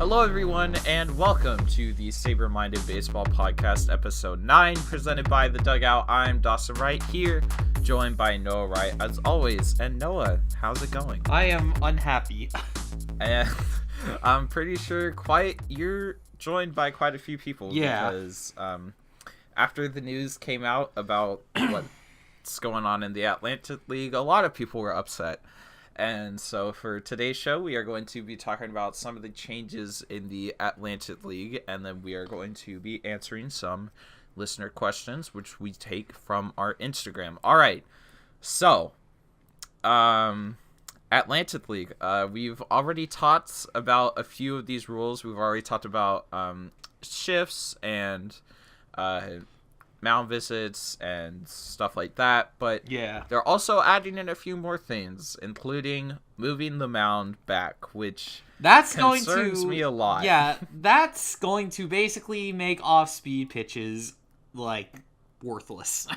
Hello, everyone, and welcome to the Saberminded Baseball Podcast, Episode 9, presented by The Dugout. I'm Dawson Wright here, joined by Noah Wright, as always. And Noah, how's it going? I am unhappy. And I'm pretty sure you're joined by quite a few people. Yeah. Because after the news came out about what's going on in the Atlantic League, a lot of people were upset. And so for today's show, we are going to be talking about some of the changes in the Atlantic League, and then we are going to be answering some listener questions, which we take from our Instagram. All right, so Atlantic League. We've already talked about a few of these rules. We've already talked about shifts and mound visits and stuff like that, but Yeah. they're also adding in a few more things, including moving the mound back, which concerns me a lot. Yeah, that's going to basically make off-speed pitches like worthless.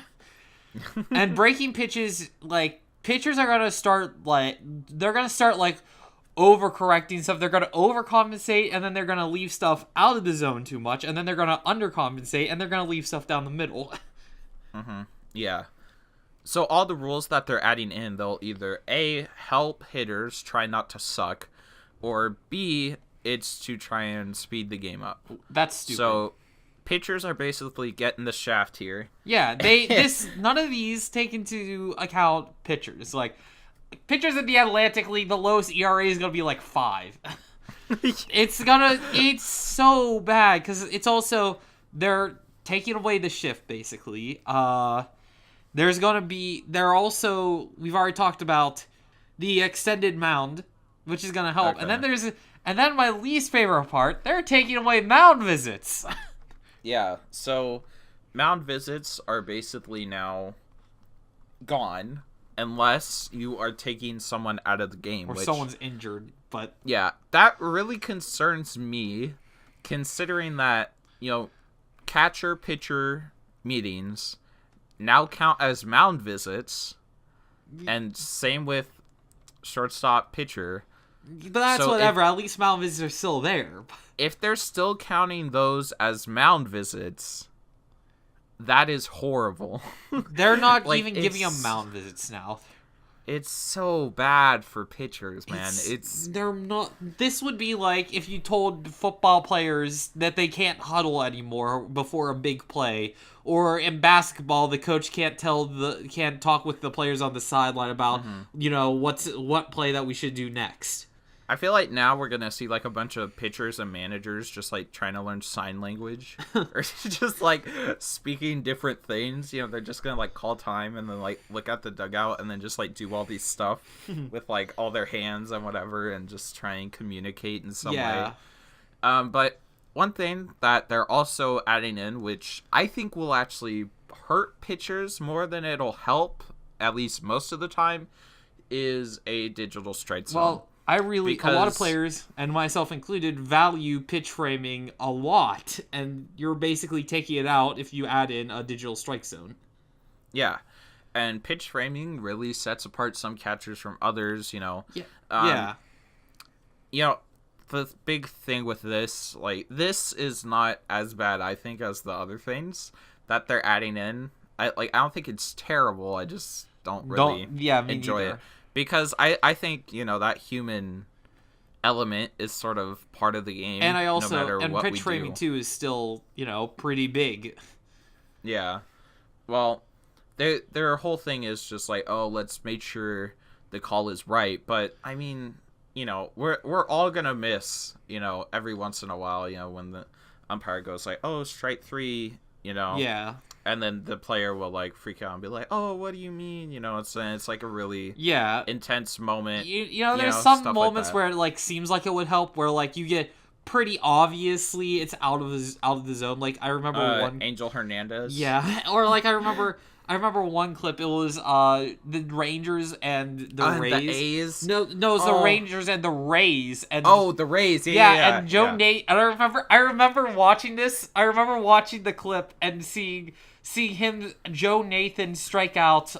And breaking pitches, like pitchers are gonna start overcorrecting stuff. They're gonna overcompensate, and then they're gonna leave stuff out of the zone too much, and then they're gonna undercompensate, and they're gonna leave stuff down the middle. Yeah. So all the rules that they're adding in, they'll either A, help hitters try not to suck, or B, it's to try and speed the game up. That's stupid. So pitchers are basically getting the shaft here. Yeah, none of these take into account pitchers. Like, pitchers in the Atlantic League, the lowest ERA is gonna be like 5. It's so bad because it's also they're taking away the shift basically. We've already talked about the extended mound, which is gonna help, Okay. and then my least favorite part, they're taking away mound visits. Yeah, so mound visits are basically now gone unless you are taking someone out of the game. Or someone's injured, but... Yeah, that really concerns me, considering that, catcher-pitcher meetings now count as mound visits, and same with shortstop-pitcher. But that's So whatever, at least mound visits are still there. If they're still counting those as mound visits, that is horrible. They're not Like, even giving them mound visits now. It's so bad for pitchers, man. They're not. This would be like if you told football players that they can't huddle anymore before a big play, or in basketball the coach can't talk with the players on the sideline about what play that we should do next. I feel like now we're gonna see like a bunch of pitchers and managers just like trying to learn sign language or just like speaking different things. They're just gonna like call time and then like look at the dugout and then just like do all these stuff with like all their hands and whatever and just try and communicate in some way. But one thing that they're also adding in, which I think will actually hurt pitchers more than it'll help, at least most of the time, is a digital strike zone. Well, a lot of players, and myself included, value pitch framing a lot, and you're basically taking it out if you add in a digital strike zone. Yeah, and pitch framing really sets apart some catchers from others, Yeah. The big thing with this, like, this is not as bad, I think, as the other things that they're adding in. I don't think it's terrible, I just don't really enjoy it. Because I think, that human element is sort of part of the game. And no matter what pitch we framing do. too is still, pretty big. Yeah. Well, their whole thing is just like, oh, let's make sure the call is right. But I mean, we're all gonna miss, every once in a while, when the umpire goes like, oh, strike 3, Yeah. And then the player will like freak out and be like, "Oh, what do you mean?" It's like a really intense moment. There's some moments where it like seems like it would help, where like you get pretty obviously it's out of the zone. Like I remember one Angel Hernandez. Yeah, or like I remember one clip. It was the Rangers and the Rays. The A's. No, it was the Rangers and the Rays. And the Rays. Yeah. And Joe Nate. And I remember watching this. I remember watching the clip and seeing seeing Joe Nathan, strike out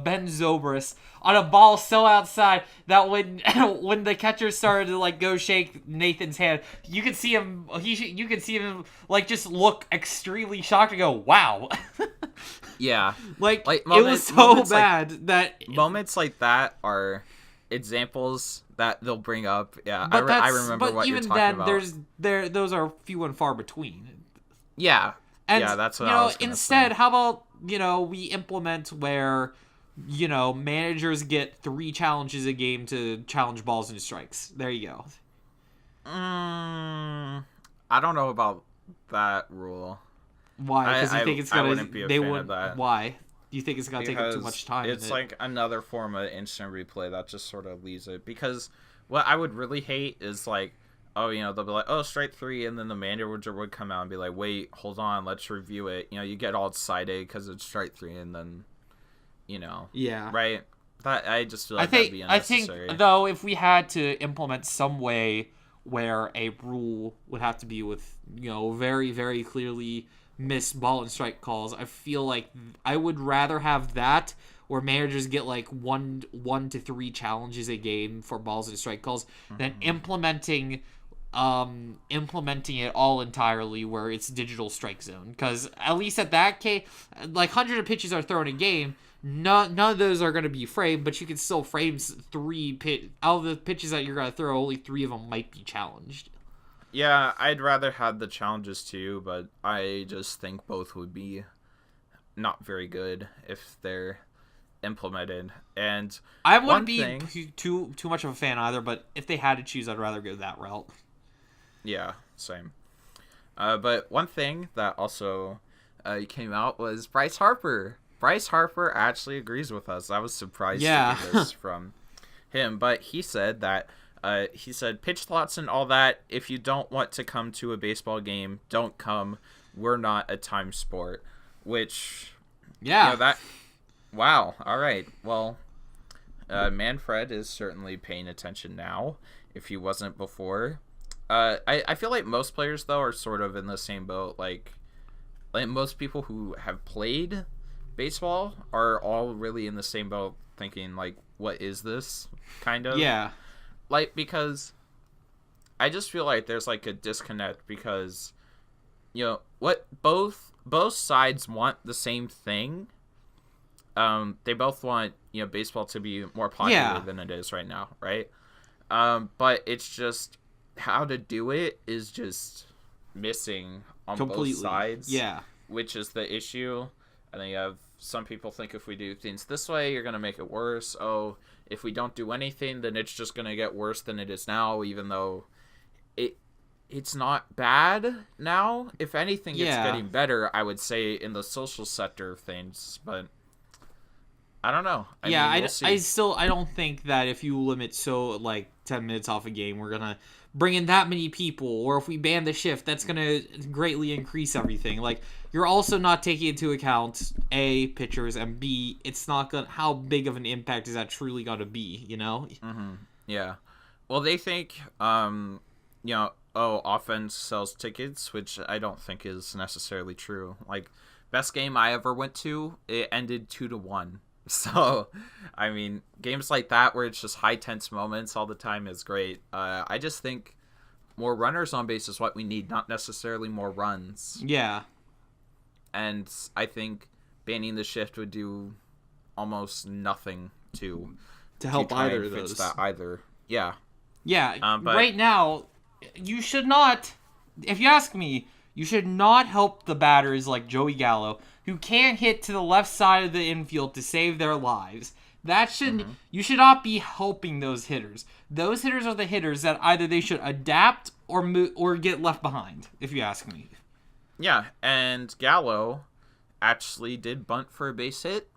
Ben Zobrist on a ball so outside that when when the catcher started to like go shake Nathan's hand, you could see him. You could see him like just look extremely shocked and go, "Wow." Yeah, like it was so bad that moments like that are examples that they'll bring up. Yeah, I remember what you're talking about. But even then, those are few and far between. Yeah, and yeah, that's what I was gonna instead, say. how about we implement where managers get 3 challenges a game to challenge balls and strikes. There you go. I don't know about that rule. Why? Because you think it's gonna? I wouldn't be a fan of that. Why? Do you think it's gonna take up too much time? It's like another form of instant replay that just sort of leaves it. Because what I would really hate is like, oh, they'll be like, oh, strike 3, and then the manager would come out and be like, wait, hold on, let's review it. You get all excited because it's strike 3, and then, yeah, right. That I just feel like that'd be unnecessary. I think though, if we had to implement some way where a rule would have to be with very, very clearly missed ball and strike calls, I feel like I would rather have that where managers get like 1 to 3 challenges a game for balls and strike calls than implementing it all entirely where it's digital strike zone. Because at least at that case, like hundreds of pitches are thrown a game, none of those are going to be framed, but you can still frame 3 out of the pitches that you're going to throw, only 3 of them might be challenged. Yeah, I'd rather have the challenges too, but I just think both would be not very good if they're implemented. And I wouldn't be too much of a fan either, but if they had to choose, I'd rather go that route. Yeah, same. But one thing that also came out was Bryce Harper. Bryce Harper actually agrees with us. I was surprised to hear this from him, but he said that pitch thoughts and all that. If you don't want to come to a baseball game, don't come. We're not a time sport. Which, wow. All right. Well, Manfred is certainly paying attention now, if he wasn't before. I feel like most players, though, are sort of in the same boat. Like most people who have played baseball are all really in the same boat, thinking, like, what is this? Kind of. Yeah. Like, because I just feel like there's, like, a disconnect because, what both sides want the same thing. They both want, baseball to be more popular than it is right now, right? But it's just how to do it is just missing on both sides. Yeah. Which is the issue. And then you have some people think if we do things this way, you're going to make it worse. Oh, if we don't do anything, then it's just going to get worse than it is now, even though it's not bad now. If anything, it's getting better, I would say, in the social sector of things. But I don't know. I mean, we'll see. I don't think that if you limit 10 minutes off a game, we're going to bring in that many people, or if we ban the shift, that's going to greatly increase everything. Like, you're also not taking into account A, pitchers, and B, it's not going how big of an impact is that truly going to be, Mm-hmm. Yeah. Well, they think, offense sells tickets, which I don't think is necessarily true. Like, best game I ever went to, it ended 2-1. So, I mean, games like that where it's just high tense moments all the time is great. I just think more runners on base is what we need, not necessarily more runs. Yeah. And I think banning the shift would do almost nothing to help either of those. That either. Yeah. Yeah. But right now, you should not, if you ask me, you should not help the batters like Joey Gallo, who can't hit to the left side of the infield to save their lives. You should not be helping those hitters. Those hitters are the hitters that either they should adapt or move or get left behind, if you ask me. Yeah, and Gallo actually did bunt for a base hit.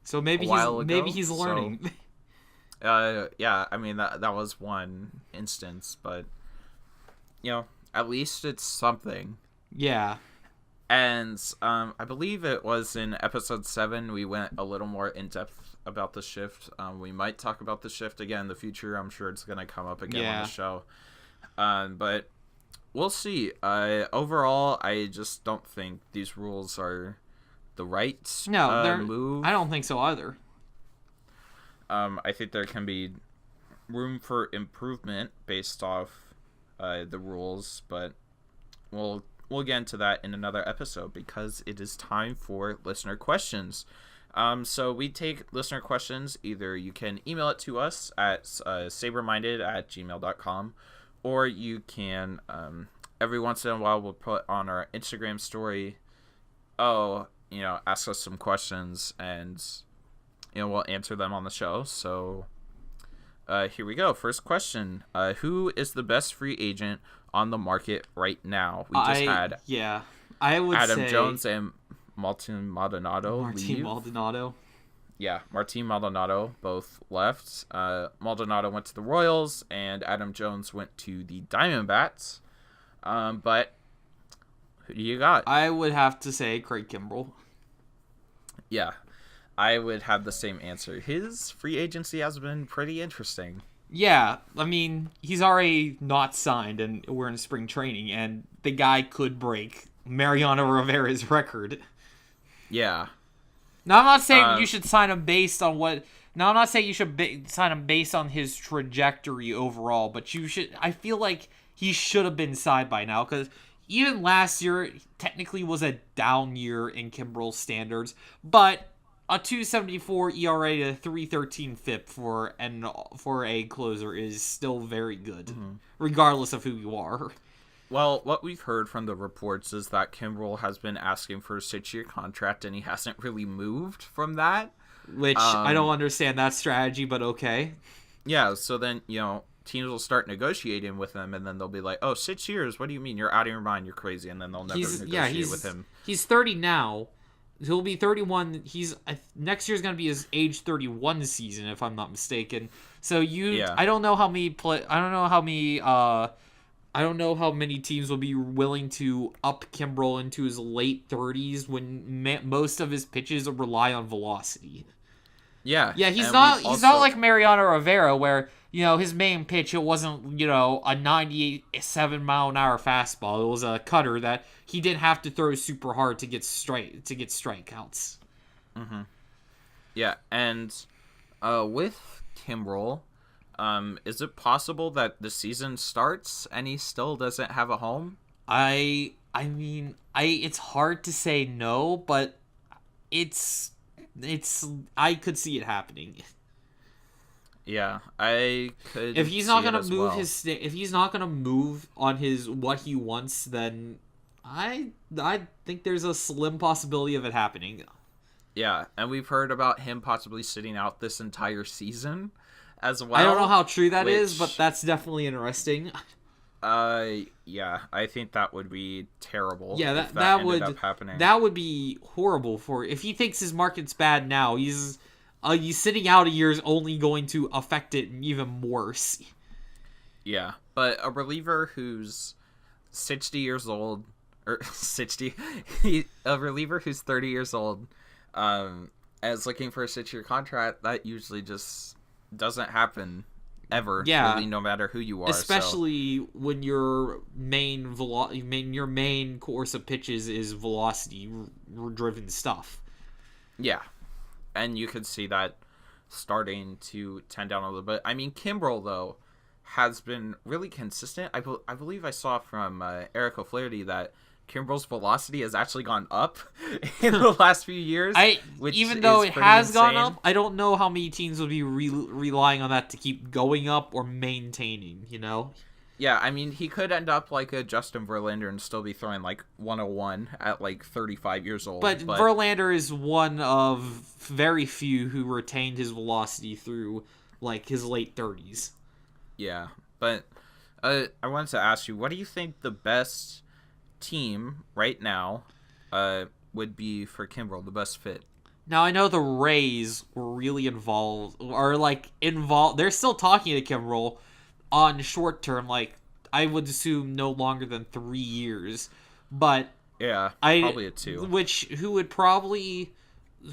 So maybe he's learning. So, yeah, I mean that was one instance, but at least it's something. Yeah. And I believe it was in episode 7 we went a little more in depth about the shift. We might talk about the shift again in the future. I'm sure it's gonna come up again on the show. But we'll see. Overall, I just don't think these rules are the right move. I don't think so either. I think there can be room for improvement based off the rules, but we'll get into that in another episode because it is time for listener questions. So we take listener questions. Either you can email it to us at saberminded@gmail.com, or you can every once in a while we'll put on our Instagram story, ask us some questions, and we'll answer them on the show. So here we go. First question. Who is the best free agent on the market right now? We just had I would Adam say Jones and Martin Maldonado leave. Maldonado. Yeah, Martin Maldonado both left. Maldonado went to the Royals, and Adam Jones went to the Diamondbacks. But who do you got? I would have to say Craig Kimbrell. Yeah, I would have the same answer. His free agency has been pretty interesting. Yeah, I mean, he's already not signed, and we're in spring training, and the guy could break Mariano Rivera's record. Yeah. Now, I'm not saying you should sign him based on what... Now, I'm not saying you should sign him based on his trajectory overall, but you should... I feel like he should have been signed by now, because even last year technically was a down year in Kimbrell's standards, but a 2.74 ERA to 3.13 FIP for a closer is still very good, regardless of who you are. Well, what we've heard from the reports is that Kimbrell has been asking for a 6-year contract, and he hasn't really moved from that. Which, I don't understand that strategy, but okay. Yeah, so then, teams will start negotiating with him, and then they'll be like, oh, 6 years? What do you mean? You're out of your mind. You're crazy. And then they'll never negotiate with him. He's 30 now. He'll be 31. Next year's going to be his age 31 season, if I'm not mistaken. So I don't know how many I don't know how many teams will be willing to up Kimbrell into his late 30s when most of his pitches rely on velocity. Yeah. Yeah, he's not like Mariano Rivera where, his main pitch, it wasn't, a 97 mile an hour fastball. It was a cutter that he didn't have to throw super hard to get strikeouts. Mm-hmm. Yeah, and with Kimbrell, is it possible that the season starts and he still doesn't have a home? I mean, it's hard to say no, but I could see it happening. Yeah, I could. If he's not gonna move if he's not gonna move on his what he wants, then I think there's a slim possibility of it happening. Yeah, and we've heard about him possibly sitting out this entire season as well. I don't know how true that is, but that's definitely interesting. Yeah, I think that would be terrible. Yeah, that would end up happening. That would be horrible if he thinks his market's bad now. He's sitting out a year is only going to affect it even worse. Yeah, but a reliever who's 60 years old, or 60, a reliever who's 30 years old, as looking for a 6-year contract, that usually just doesn't happen ever. Yeah, really, no matter who you are. Especially when your main course of pitches is velocity driven stuff. Yeah. And you could see that starting to tend down a little bit. I mean, Kimbrell, though, has been really consistent. I believe I saw from Eric O'Flaherty that Kimbrell's velocity has actually gone up in the last few years. Even though it has gone up, I don't know how many teams will be relying on that to keep going up or maintaining, Yeah, I mean, he could end up like a Justin Verlander and still be throwing like 101 at like 35 years old. But Verlander is one of very few who retained his velocity through like his late 30s. Yeah, but I wanted to ask you, what do you think the best team right now would be for Kimbrell, the best fit? Now, I know the Rays were really involved. They're still talking to Kimbrell on short term, like I would assume no longer than 3 years, but yeah, probably a 2.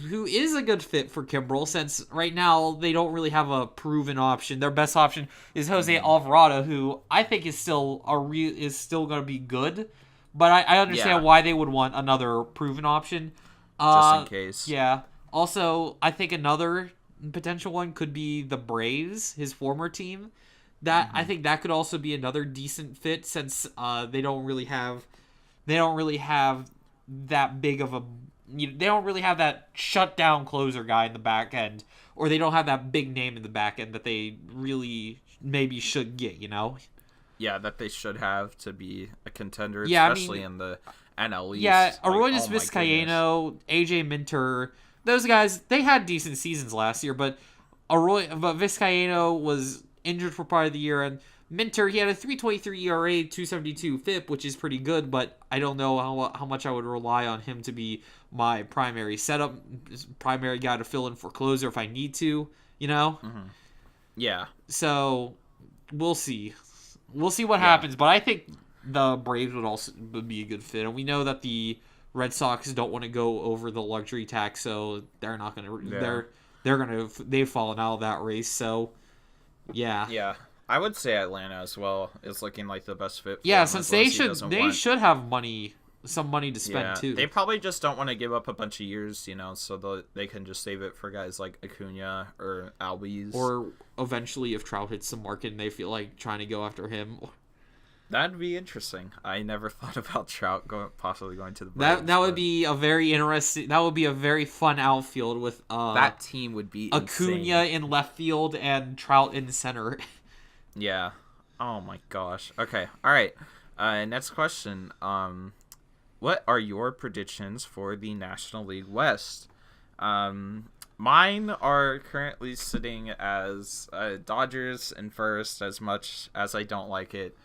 Who is a good fit for Kimbrell, since right now they don't really have a proven option. Their best option is Jose Alvarado, who I think is still going to be good, but I understand why they would want another proven option. just in case. Yeah. Also, I think another potential one could be the Braves, his former team. I think that could also be another decent fit since they don't really have that big of a they don't really have that shutdown closer guy in the back end, or they don't have that big name in the back end that they really maybe should get. Yeah, that they should have to be a contender, Yeah, especially in the NL East. Yeah, Like, Aroldis oh my Vizcaino, AJ Minter, those guys, they had decent seasons last year, but Vizcaino was injured for part of the year, and Minter, he had a 3.23 ERA, 272 FIP, which is pretty good, but I don't know how much I would rely on him to be my primary primary guy to fill in for closer if I need to, Yeah. So, we'll see. We'll see what happens, but I think the Braves would be a good fit, and we know that the Red Sox don't want to go over the luxury tax, so they're not going to. They've fallen out of that race, so yeah. Yeah, I would say Atlanta as well is looking like the best fit. Yeah, since they should have some money to spend too. They probably just don't want to give up a bunch of years, so they can just save it for guys like Acuna or Albies. Or eventually, if Trout hits some market and they feel like trying to go after him. That'd be interesting. I never thought about Trout possibly going to the Braves. That would be a very interesting. That would be a very fun outfield with that team would be Acuna insane. in left field and Trout in center. Yeah. Oh my gosh. Okay. All right. Next question. What are your predictions for the National League West? Mine are currently sitting as Dodgers in first, as much as I don't like it.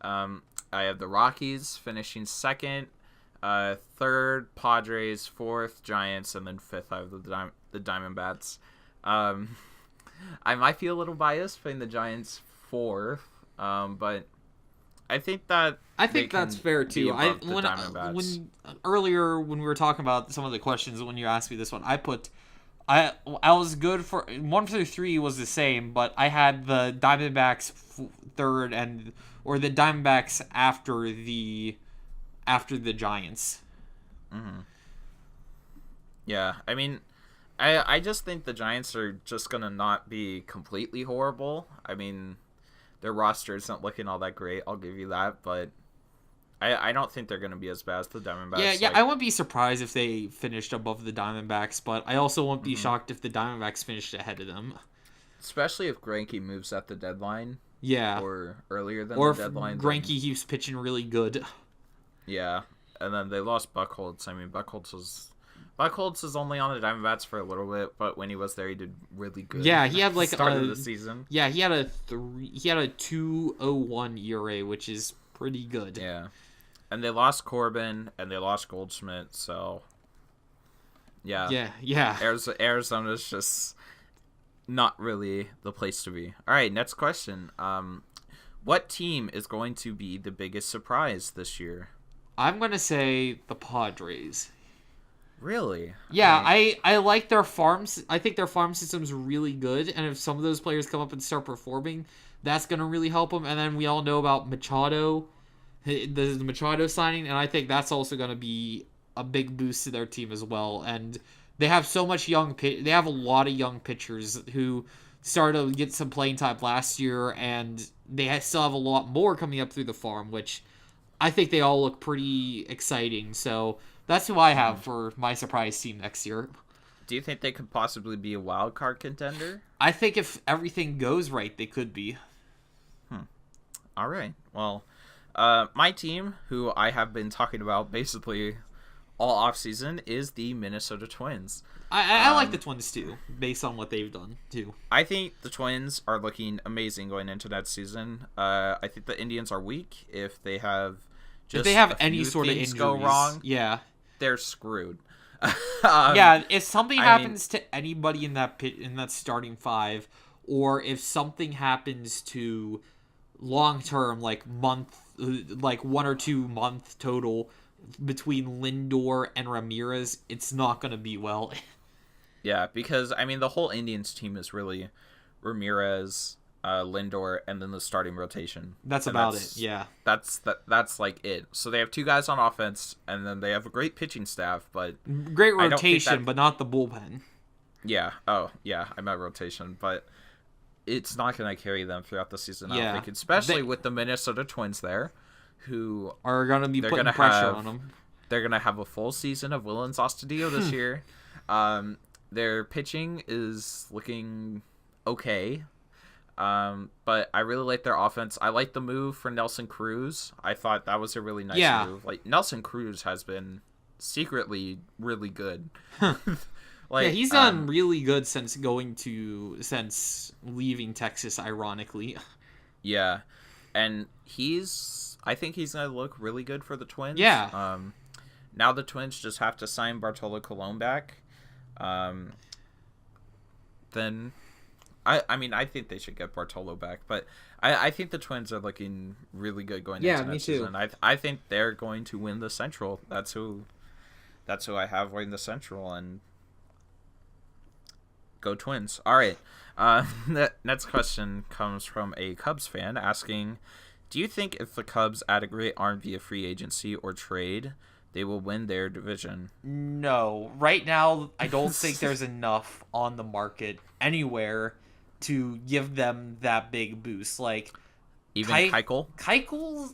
I have the Rockies finishing second, third Padres, fourth Giants, and then fifth I have the Diamondbacks. I might be a little biased putting the Giants fourth, but I think that's fair too. Earlier when we were talking about some of the questions, when you asked me this one, I was good for 1 through 3 was the same, but I had the Diamondbacks third or the Diamondbacks after the Giants. Mm-hmm. Yeah, I mean, I just think the Giants are just gonna not be completely horrible. I mean, their roster isn't looking all that great, I'll give you that, but I don't think they're going to be as bad as the Diamondbacks. Yeah, I wouldn't be surprised if they finished above the Diamondbacks, but I also won't be shocked if the Diamondbacks finished ahead of them. Especially if Greinke moves at the deadline. Yeah. Or earlier than the deadline. Or if Greinke keeps pitching really good. Yeah, and then they lost Buchholz. I mean, Buchholz is only on the Diamondbacks for a little bit, but when he was there, he did really good. Yeah, he had like start of the season. Yeah, he had a 2.01 ERA, which is pretty good. Yeah, and they lost Corbin and they lost Goldschmidt, so yeah. Arizona's just not really the place to be. All right, next question. What team is going to be the biggest surprise this year? I'm gonna say the Padres. Really? Yeah, I like their farms. I think their farm system's really good, and if some of those players come up and start performing, that's going to really help them. And then we all know about Machado, the Machado signing, and I think that's also going to be a big boost to their team as well. And they have so much they have a lot of young pitchers who started to get some playing time last year, and they still have a lot more coming up through the farm, which I think they all look pretty exciting. So that's who I have for my surprise team next year. Do you think they could possibly be a wild card contender? I think if everything goes right, they could be. All right. Well, my team, who I have been talking about basically all offseason, is the Minnesota Twins. I like the Twins too, based on what they've done too. I think the Twins are looking amazing going into that season. I think the Indians are weak if they have any sort of injuries go wrong. Yeah, they're screwed. If something happens to anybody in that starting five, or if something happens to long term, like 1 or 2 month total between Lindor and Ramirez, it's not going to be well. Yeah, because the whole Indians team is really Ramirez, Lindor, and then the starting rotation. That's And about it. Yeah. That's like it. So they have 2 guys on offense, and then they have a great pitching staff, but Great I don't think rotation, that- but not the bullpen. yeah. Oh, yeah, I meant rotation, but it's not going to carry them throughout the season, I Yeah. don't think, especially with the Minnesota Twins there, who Are going to be They're putting gonna pressure have- on them. they're going to have a full season of Willens Astudillo this year. Their pitching is looking okay. But I really like their offense. I like the move for Nelson Cruz. I thought that was a really nice move. Like, Nelson Cruz has been secretly really good. Like, Yeah, he's done really good since leaving Texas, ironically. Yeah. And I think he's going to look really good for the Twins. Yeah. Now the Twins just have to sign Bartolo Colon back. Then I mean, I think they should get Bartolo back, but I think the Twins are looking really good going into next season. I think they're going to win the Central. That's who I have winning the Central, and go Twins. All right. The next question comes from a Cubs fan asking, do you think if the Cubs add a great arm via free agency or trade, they will win their division? No. Right now, I don't think there's enough on the market anywhere to give them that big boost. Like, Even Keuchel? Keuchel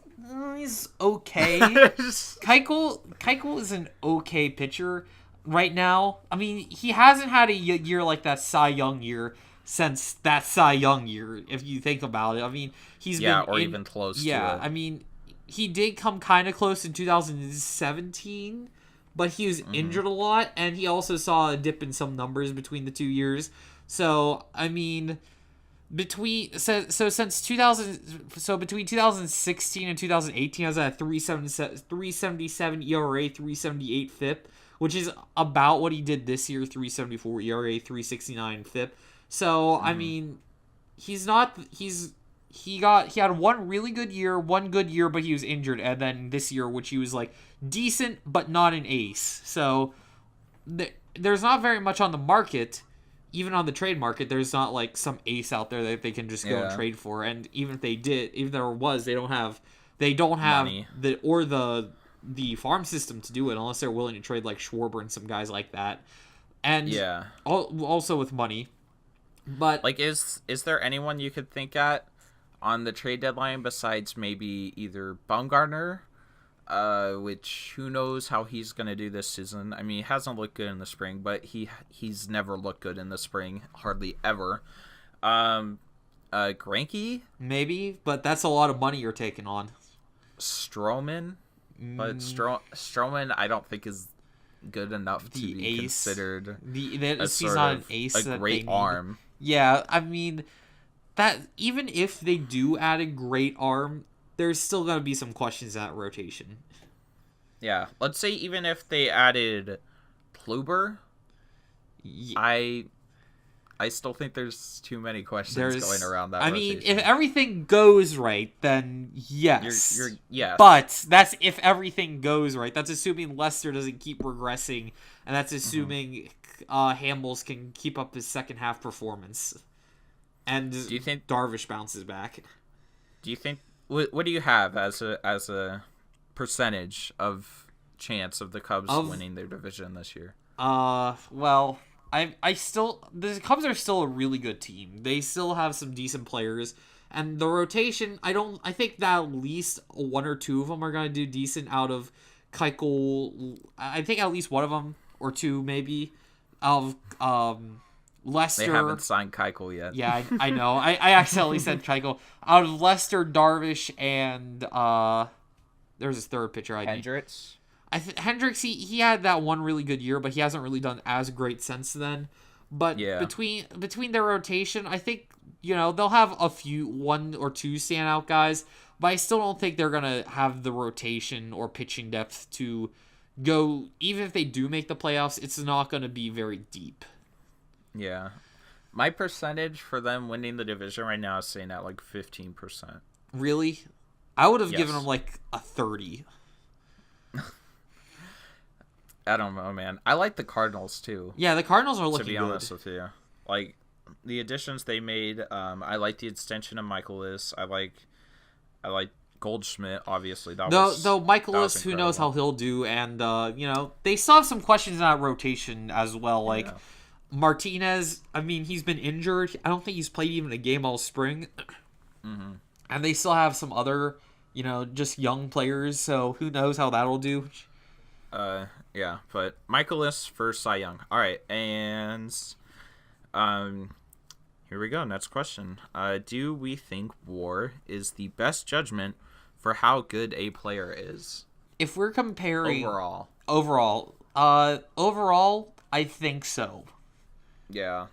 is okay. Keuchel is an okay pitcher right now. I mean, he hasn't had a year like that Cy Young year since that Cy Young year, if you think about it. I mean, even close to it. Yeah, I mean, he did come kind of close in 2017, but he was injured a lot, and he also saw a dip in some numbers between the 2 years. So, I mean, between 2016 and 2018, I was at a 377 ERA, 378 FIP, which is about what he did this year, 374 ERA, 369 FIP. So, I mean, he had one really good year, but he was injured, and then this year, which he was like decent but not an ace. So there's not very much on the market, even on the trade market. There's not like some ace out there that they can just go and trade for. And even if there was, they don't have Money. the farm system to do it unless they're willing to trade like Schwarber and some guys like that. And also with money. But like, is there anyone you could think at on the trade deadline besides maybe either Baumgartner, which who knows how he's going to do this season. I mean, he hasn't looked good in the spring, but he's never looked good in the spring, hardly ever. Greinke? Maybe, but that's a lot of money you're taking on. Stroman? But Stroman I don't think is good enough to be considered he's not an ace. A great arm. Yeah, I mean, that even if they do add a great arm, there's still going to be some questions at rotation. Yeah, let's say even if they added Kluber, I still think there's too many questions going around that rotation. mean, if everything goes right, then yes. Yes. But that's if everything goes right. That's assuming Lester doesn't keep regressing, and that's assuming Hamels can keep up his second half performance. And do you think Darvish bounces back? Do you think what do you have as a percentage of chance of the Cubs winning their division this year? Well, the Cubs are still a really good team. They still have some decent players, and the rotation, I think that at least one or two of them are going to do decent out of Keuchel. I think at least one of them or two maybe of Lester. They haven't signed Keuchel yet. Yeah, I know. I accidentally said Keuchel. Out of Lester, Darvish, and there's his third pitcher. Hendricks. Hendricks, he had that one really good year, but he hasn't really done as great since then. But between their rotation, I think, they'll have one or two standout guys, but I still don't think they're going to have the rotation or pitching depth to go, even if they do make the playoffs, it's not going to be very deep. Yeah. My percentage for them winning the division right now is saying at like 15%. Really? I would have given them like a 30. I don't know, man. I like the Cardinals too. Yeah, the Cardinals are looking good. To be honest with you, like the additions they made. I like the extension of Michaelis. I like Goldschmidt. Obviously, Though Michaelis, who knows how he'll do, and they still have some questions in that rotation as well. Like Martinez, I mean, he's been injured. I don't think he's played even a game all spring. Mm-hmm. And they still have some other, just young players. So who knows how that'll do. Yeah, but Michaelis for Cy Young. All right, and here we go. Next question. Do we think WAR is the best judgment for how good a player is? If we're comparing overall, I think so. Yeah.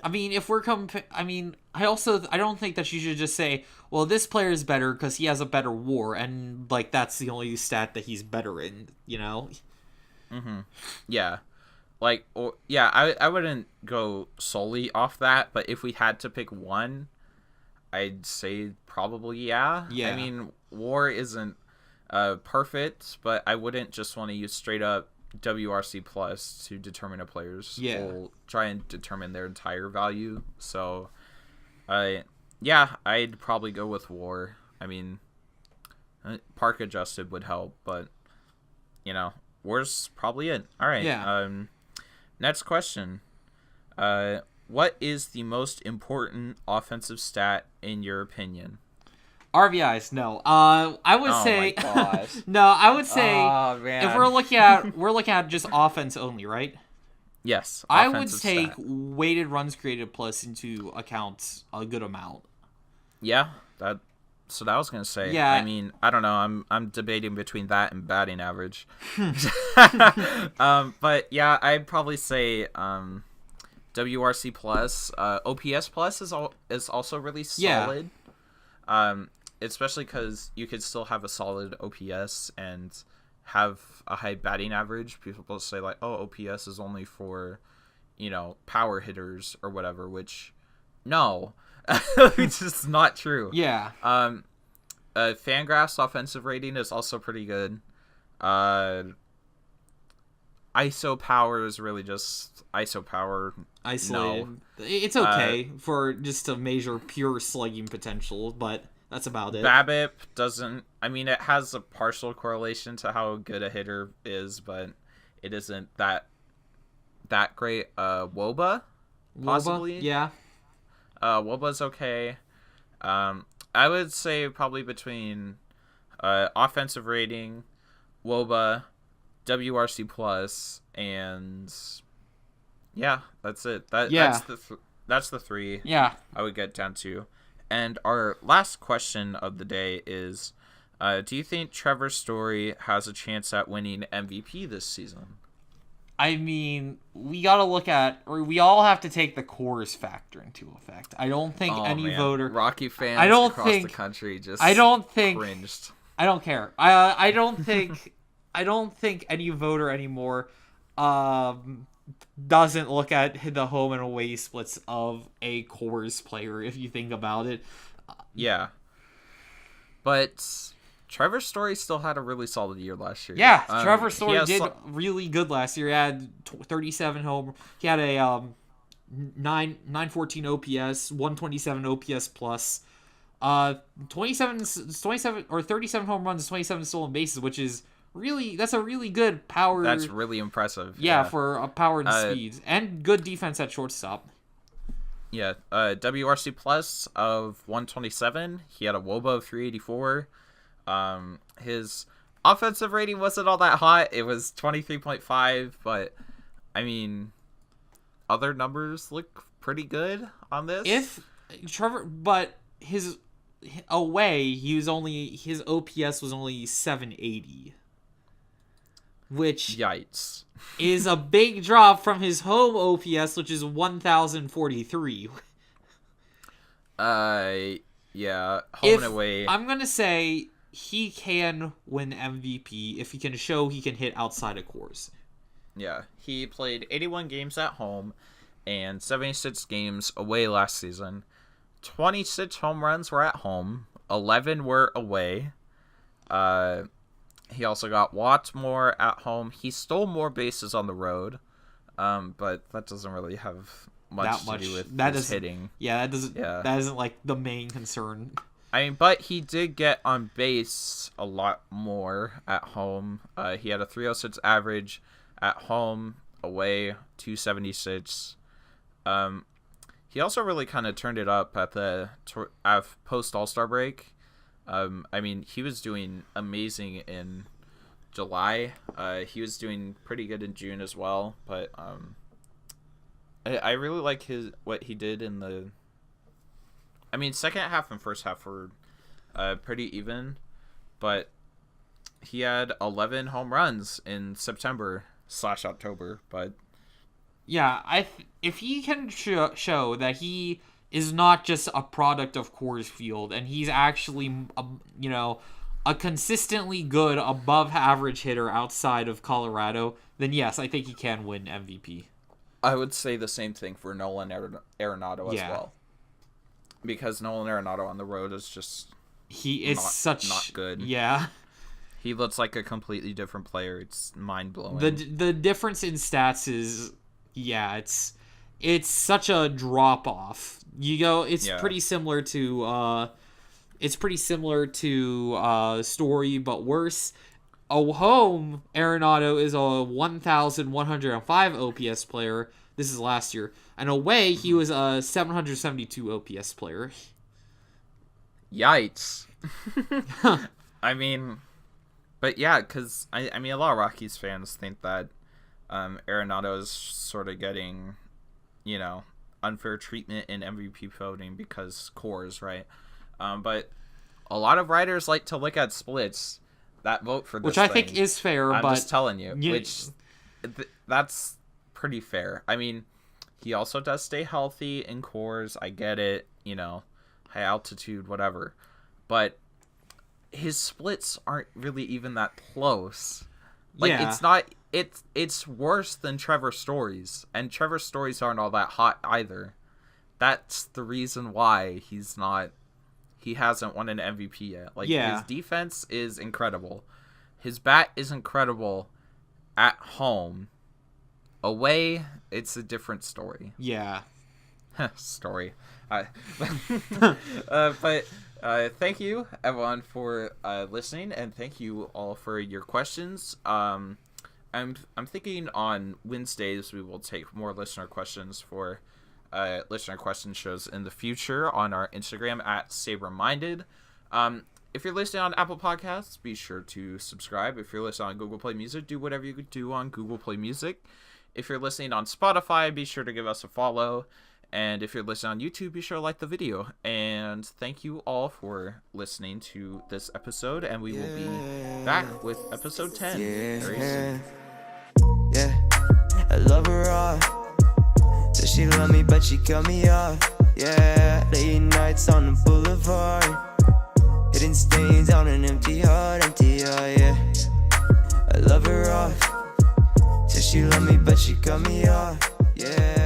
I mean, if we're I don't think that you should just say, well, this player is better because he has a better WAR, and like that's the only stat that he's better in. Mm-hmm. Yeah. I wouldn't go solely off that, but if we had to pick one, I'd say probably yeah. Yeah. I mean, WAR isn't perfect, but I wouldn't just want to use straight up WRC plus to determine a player's. We'll try and determine their entire value. So, I'd probably go with WAR. I mean, park adjusted would help, but WAR's probably it. All right. Yeah. Next question. What is the most important offensive stat in your opinion? RBIs, no. I would say my gosh. no. I would say man. if we're looking at just offense only, right? Yes. I would take weighted runs created plus into account a good amount. Yeah, that was gonna say. Yeah. I mean, I don't know. I'm debating between that and batting average. But yeah, I'd probably say WRC plus. OPS plus is also really solid. Yeah. Especially because you could still have a solid OPS and have a high batting average. People say like, oh, OPS is only for, power hitters or whatever, which no, it's just not true. Yeah. Fangraphs offensive rating is also pretty good. ISO power is really just ISO power. Isolated. No. It's okay for just to measure pure slugging potential, but that's about it. BABIP doesn't. I mean, it has a partial correlation to how good a hitter is, but it isn't that great. WOBA, possibly. Yeah. WOBA's okay. I would say probably between offensive rating, WOBA, WRC plus, and yeah, that's it. That's the three. Yeah, I would get down to. And our last question of the day is, do you think Trevor Story has a chance at winning MVP this season? I mean, we all have to take the cores factor into effect. I don't think voter, Rocky fans across the country just cringed. I don't care. I don't think any voter anymore doesn't look at the home and away splits of a cores player, if you think about it. Yeah. But Trevor Story still had a really solid year last year. Yeah, Trevor Story did really good last year. He had 37 home. He had a 914 OPS, 127 OPS plus, 27 or 37 home runs, 27 stolen bases, which is that's a really good power. That's really impressive. Yeah, for a power and speed, and good defense at shortstop. Yeah, WRC plus of 127. He had a WOBA of 384. His offensive rating wasn't all that hot. It was 23.5, but I mean, other numbers look pretty good on this. But his away, his OPS was only 780. Which yikes is a big drop from his home OPS, which is 1,043. Yeah, home and away. I'm gonna say he can win MVP if he can show he can hit outside of cores. Yeah, he played 81 games at home and 76 games away last season. 26 home runs were at home, 11 were away. He also got watts more at home. He stole more bases on the road, but that doesn't really have much to do with his hitting. Yeah, that doesn't. Yeah. That isn't like the main concern. I mean, but he did get on base a lot more at home. He had a 306 average at home, away 276. He also really kind of turned it up at the post All-Star break. I mean, he was doing amazing in July. He was doing pretty good in June as well. But I really like what he did in the. I mean, second half and first half were pretty even, but he had 11 home runs in September/October. But yeah, if he can show that he is not just a product of Coors Field and he's actually a consistently good above average hitter outside of Colorado, then yes, I think he can win MVP. I would say the same thing for Nolan Arenado as well. Because Nolan Arenado on the road is just not good. Yeah. He looks like a completely different player. It's mind-blowing. The difference in stats is it's such a drop off. It's pretty similar to Story but worse. A home Arenado is a 1,105 OPS player. This is last year. And away, he was a 772 OPS player. Yikes. I mean, but yeah, because, I mean, a lot of Rockies fans think that Arenado is sort of getting, unfair treatment in MVP voting because Coors, right? But a lot of writers like to look at splits that vote for this Which I think is fair, I'm but... just telling you, that's pretty fair. I mean, he also does stay healthy in Coors. I get it, high altitude, whatever. But his splits aren't really even that close. It's not. It's worse than Trevor Story's, and Trevor Story's aren't all that hot either. That's the reason why he hasn't won an MVP yet. His defense is incredible. His bat is incredible at home. Away, it's a different story. Yeah. Story. But thank you, everyone, for listening, and thank you all for your questions. I'm thinking on Wednesdays we will take more listener questions for listener question shows in the future on our Instagram at Saberminded. If you're listening on Apple Podcasts, be sure to subscribe. If you're listening on Google Play Music, do whatever you could do on Google Play Music. If you're listening on Spotify, be sure to give us a follow. And if you're listening on YouTube, be sure to like the video. And thank you all for listening to this episode. And we will be back with episode 10 very soon. Yeah, I love her off. Says she love me, but she cut me off. Yeah, late nights on the boulevard. Hidden stains on an empty heart, yeah. I love her off. Says she love me, but she cut me off. Yeah.